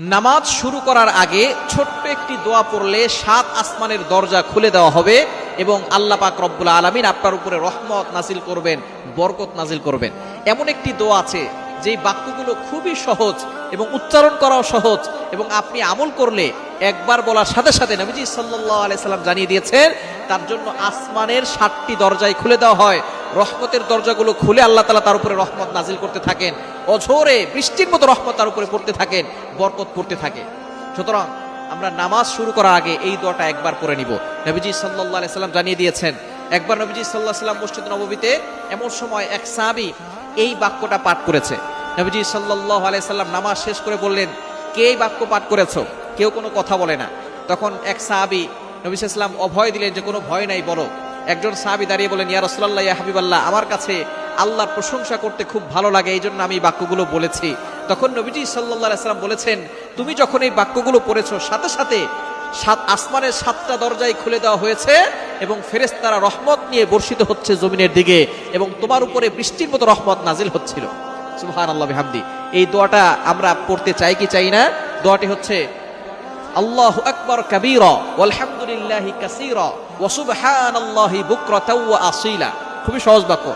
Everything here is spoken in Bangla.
নামাজ শুরু করার আগে ছোট্ট একটি দোয়া পড়লে 7 আসমানের দরজা খুলে দেওয়া হবে এবং আল্লাহ পাক রব্বুল আলামিন আপনার উপরে রহমত নাজিল করবেন, বরকত নাজিল করবেন। এমন একটি দোয়া আছে যেই বাক্যগুলো খুবই সহজ এবং উচ্চারণ করাও সহজ, এবং আপনি আমল করলে একবার বলার সাথে সাথে নবীজি সাল্লাল্লাহু আলাইহি সাল্লাম জানিয়ে দিয়েছেন তার জন্য আসমানের 7টি দরজাই খুলে দেওয়া হয়। রহমতের দরজাগুলো খুলে আল্লাহ তাআলা তার উপরে রহমত নাজিল করতে থাকেন, অঝোরে বৃষ্টির মতো রহমত তার উপরে পড়তে থাকেন, বরকত পড়তে থাকে। সুতরাং আমরা নামাজ শুরু করার আগে এই দোয়াটা একবার পড়ে নিব। নবীজি সাল্লাল্লাহু আলাইহি সাল্লাম জানিয়ে দিয়েছেন, একবার নবীজি সাল্লাল্লাহু আলাইহি সাল্লাম মসজিদ নববীতে এমন সময় এক সাহাবী এই বাক্যটা পাঠ করেছে। নবীজি সাল্লাল্লাহু আলাইহি সাল্লাম নামাজ শেষ করে বললেন, কে এই বাক্য পাঠ করেছো? কেউ কোনো কথা বলে না। তখন এক সাহাবী নবী সাল্লাল্লাহু আলাইহি সাল্লাম অভয় দিলেন যে কোনো ভয় নাই, বলো। একজন সাহাবী দাঁড়িয়ে বলেন, ইয়া রাসূলুল্লাহ, ইয়া হাবিবাল্লাহ, আমার কাছে আল্লাহর প্রশংসা করতে খুব ভালো লাগে, এই জন্য আমি বাক্যগুলো বলেছি। তখন নবীজি সাল্লাল্লাহু আলাইহি সাল্লাম বলেছেন, তুমি যখন এই বাক্যগুলো পড়েছো সাথে সাথে 7 আসমানের 7টা দরজাই খুলে দেওয়া হয়েছে এবং ফেরেশতারা রহমত নিয়ে বর্ষিত হচ্ছে জমিনের দিকে এবং তোমার উপরে বৃষ্টির মতো রহমত নাজিল হচ্ছিল। সুবহানাল্লাহ বিহামদি। এই দোয়াটা আমরা পড়তে চাই কি চাই না? দোয়াটি হচ্ছে আল্লাহু আকবার কাবীরা ওয়ালহামদুলিল্লাহি কাসীরা ওয়া সুবহানাল্লাহি বুকরাতাও ওয়া আসীলা। খুবই সহজ বাক্য।